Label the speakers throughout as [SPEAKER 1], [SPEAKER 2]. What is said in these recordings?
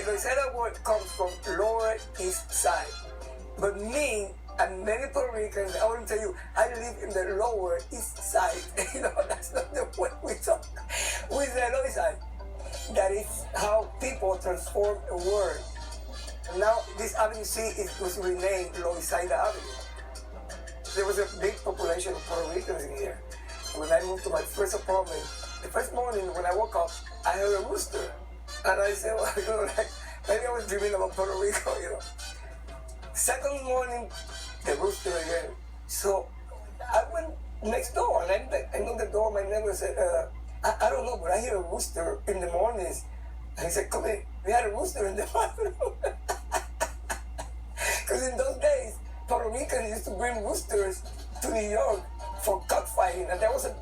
[SPEAKER 1] The Loisaida word comes from Lower East Side. But me and many Puerto Ricans, I want to tell you, I live in the Lower East Side. You know, that's not the way we talk. We say Loisaida. That is how people transform a word. Now this Avenue C was renamed Loisaida Avenue. There was a big population of Puerto Ricans in here. When I moved to my first apartment, the first morning when I woke up, I heard a rooster. And I said, well, you know, like, maybe I was dreaming about Puerto Rico, you know. Second morning, the rooster again. So I went next door and I knocked the door. My neighbor said, I don't know, but I hear a rooster in the mornings. And he said, come in. We had a rooster in the bathroom. Because in those days, Puerto Ricans used to bring roosters to New York for cockfighting. And there was a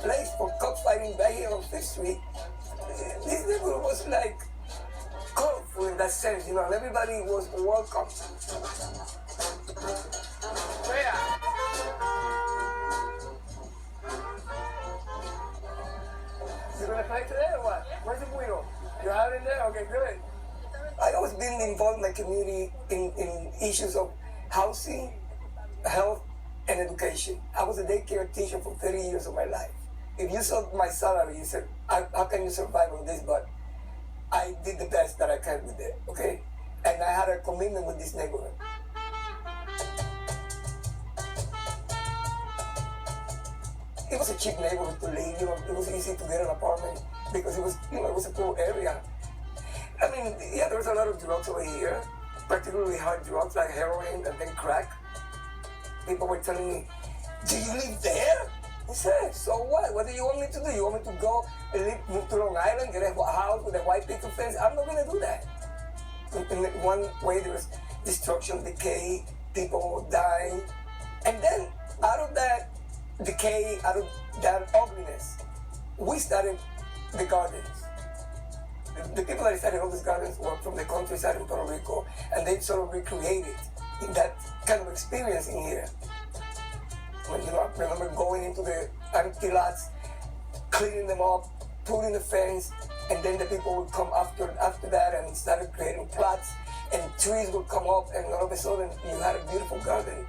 [SPEAKER 1] place for cockfighting back here on Fifth Street. This neighborhood was like colorful in that sense, you know, and everybody was welcome. You gonna play today or what? Where's the Guido? You're out in there? Okay, good. I always been involved in my community in issues of housing, health, and education. I was a daycare teacher for 30 years of my life. If you saw my salary, you said, how can you survive on this? But I did the best that I can with it, okay? And I had a commitment with this neighborhood. It was a cheap neighborhood to live, you know, it was easy to get an apartment because it was, you know, it was a poor area. I mean, yeah, there was a lot of drugs over here, particularly hard drugs like heroin and then crack. People were telling me, do you live there? I said, so what? What do you want me to do? You want me to go and move to Long Island, get a house with a white picket fence? I'm not going to do that. In one way, there was destruction, decay, people dying. And then out of that decay, out of that ugliness, we started the gardens. The people that started all these gardens were from the countryside in Puerto Rico, and they sort of recreated that kind of experience in here. When, you know, I remember going into the empty lots, cleaning them up, putting the fence, and then the people would come after that and started creating plots, and trees would come up, and all of a sudden you had a beautiful garden.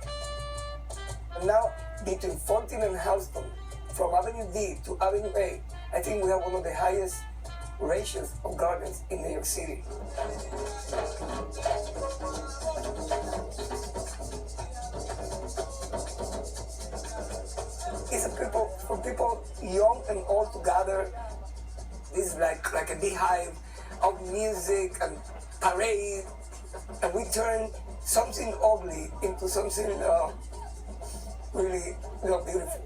[SPEAKER 1] And now, between 14th and Houston, from Avenue D to Avenue A, I think we have one of the highest ratios of gardens in New York City. It's for people young and old together. This is like a beehive of music and parade, and we turn something ugly into something really, you know, beautiful.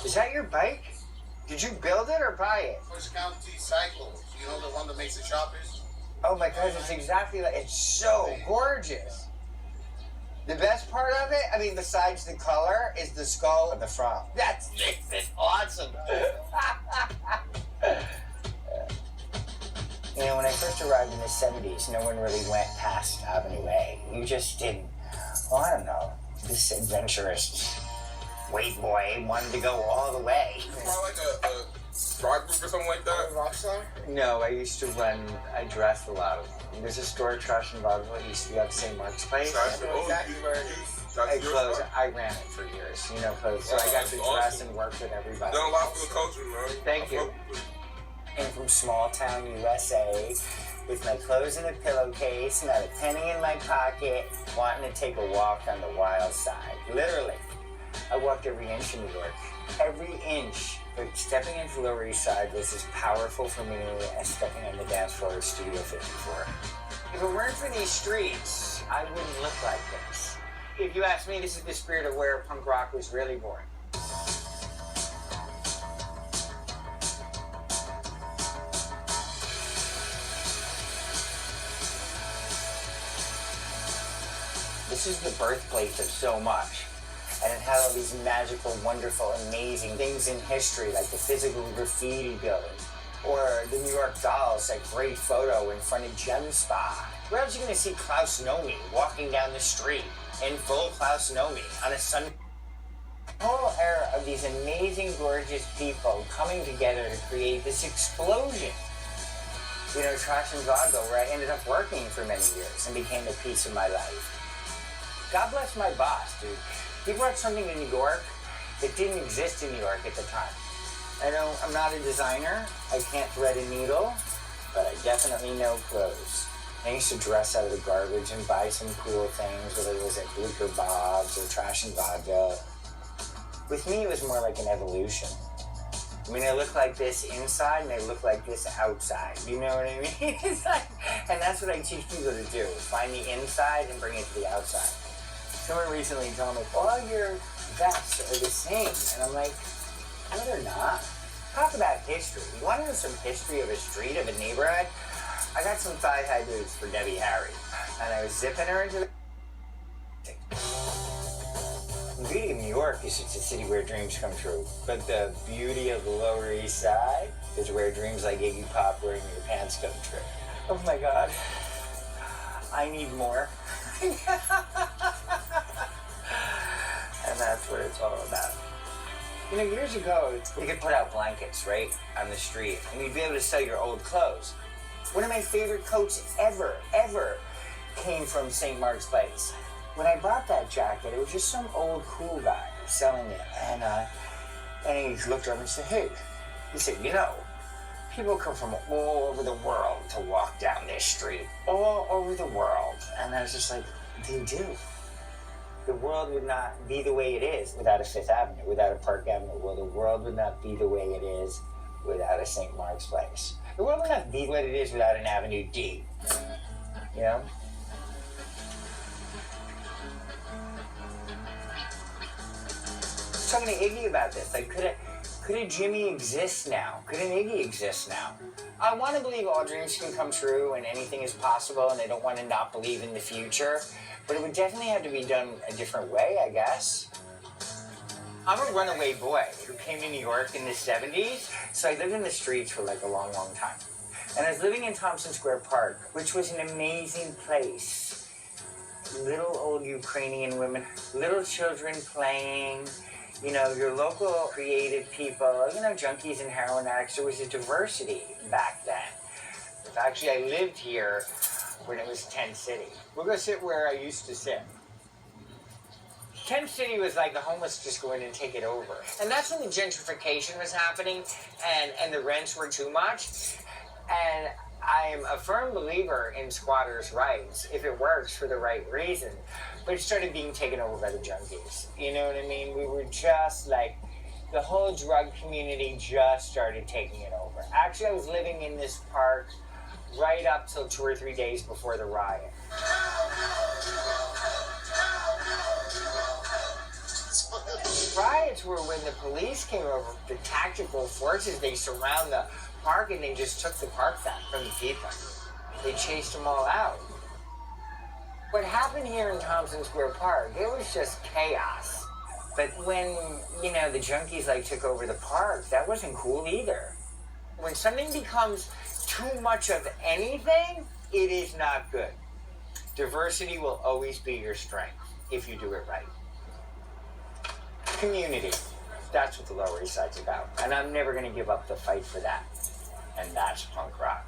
[SPEAKER 2] Is that your bike? Did you build it or buy it?
[SPEAKER 3] First County Cycles, you know, the one that makes the choppers?
[SPEAKER 2] Oh my gosh, it's exactly like, it's so gorgeous. The best part of it, I mean, besides the color, is the skull on the front. That makes it awesome. You know, when I first arrived in the 70s, no one really went past Avenue A. You just didn't, well, I don't know, this adventurous weight boy wanted to go all the way.
[SPEAKER 4] Probably like a rock group or something like that?
[SPEAKER 3] Rock star?
[SPEAKER 2] No, I used to run, I dressed a lot. There's a store, Trash and Bottle, it used to be on St. Mark's Place. I closed, I ran it for years, you know, so I got to dress and work with everybody.
[SPEAKER 4] Done a lot for the culture, man.
[SPEAKER 2] Thank you. I'm from small town USA, with my clothes in a pillowcase, not a penny in my pocket, wanting to take a walk on the wild side. Literally. I walked every inch in New York. Every inch. But stepping into Lower East Side was as powerful for me as stepping on the dance floor at Studio 54. If it weren't for these streets, I wouldn't look like this. If you ask me, this is the spirit of where punk rock was really born. This is the birthplace of so much. And it had all these magical, wonderful, amazing things in history, like the physical graffiti building, or the New York Dolls, like great photo in front of Gem Spa. Where else are you going to see Klaus Nomi walking down the street in full Klaus Nomi on a Sunday? The whole era of these amazing, gorgeous people coming together to create this explosion. You know, Trash and Vaudeville, where I ended up working for many years and became a piece of my life. God bless my boss, dude. He brought something to New York that didn't exist in New York at the time. I know I'm not a designer. I can't thread a needle, but I definitely know clothes. I used to dress out of the garbage and buy some cool things, whether it was at Bleecker Bob's or Trash and Vaudeville. With me, it was more like an evolution. I mean, I look like this inside and I look like this outside. You know what I mean? It's like, and that's what I teach people to do. Find the inside and bring it to the outside. Someone recently told me, all your vests are the same. And I'm like, no, they're not. Talk about history. You want to know some history of a street, of a neighborhood? I got some thigh-high boots for Debbie Harry. And I was zipping her into the... The beauty of New York is it's a city where dreams come true. But the beauty of the Lower East Side is where dreams like Iggy Pop wearing your pants come true. Oh my God. I need more. And that's what it's all about. You know, years ago, you could put out blankets, right, on the street, and you'd be able to sell your old clothes. One of my favorite coats ever came from St. Mark's Place. When I bought that jacket, it was just some old cool guy selling it. And he looked over and said, hey, he said, you know, people come from all over the world to walk down this street, all over the world. And I was just like, they do. The world would not be the way it is without a Fifth Avenue, without a Park Avenue. Well, the world would not be the way it is without a St. Mark's Place. The world would not be what it is without an Avenue D. You know? I was talking to Iggy about this. Like, could a Jimmy exist now? Could an Iggy exist now? I want to believe all dreams can come true and anything is possible, and I don't want to not believe in the future. But it would definitely have to be done a different way, I guess. I'm a runaway boy who came to New York in the 70s, so I lived in the streets for like a long, long time. And I was living in Thompson Square Park, which was an amazing place. Little old Ukrainian women, little children playing, you know, your local creative people, you know, junkies and heroin addicts. There was a diversity back then. Actually, I lived here when it was Tent City. We'll go sit where I used to sit. Tent City was like the homeless just go in and take it over. And that's when the gentrification was happening and the rents were too much. And I'm a firm believer in squatters' rights if it works for the right reason. But it started being taken over by the junkies. You know what I mean? We were just like, the whole drug community just started taking it over. Actually, I was living in this park right up till 2 or 3 days before the riot. Riots were when the police came over, the tactical forces, they surround the park and they just took the park back from the people. They chased them all out. What happened here in Thompson Square Park, it was just chaos. But when, you know, the junkies like took over the park, that wasn't cool either. When something becomes too much of anything, it is not good. Diversity will always be your strength if you do it right. Community. That's what the Lower East Side's about. And I'm never going to give up the fight for that. And that's punk rock.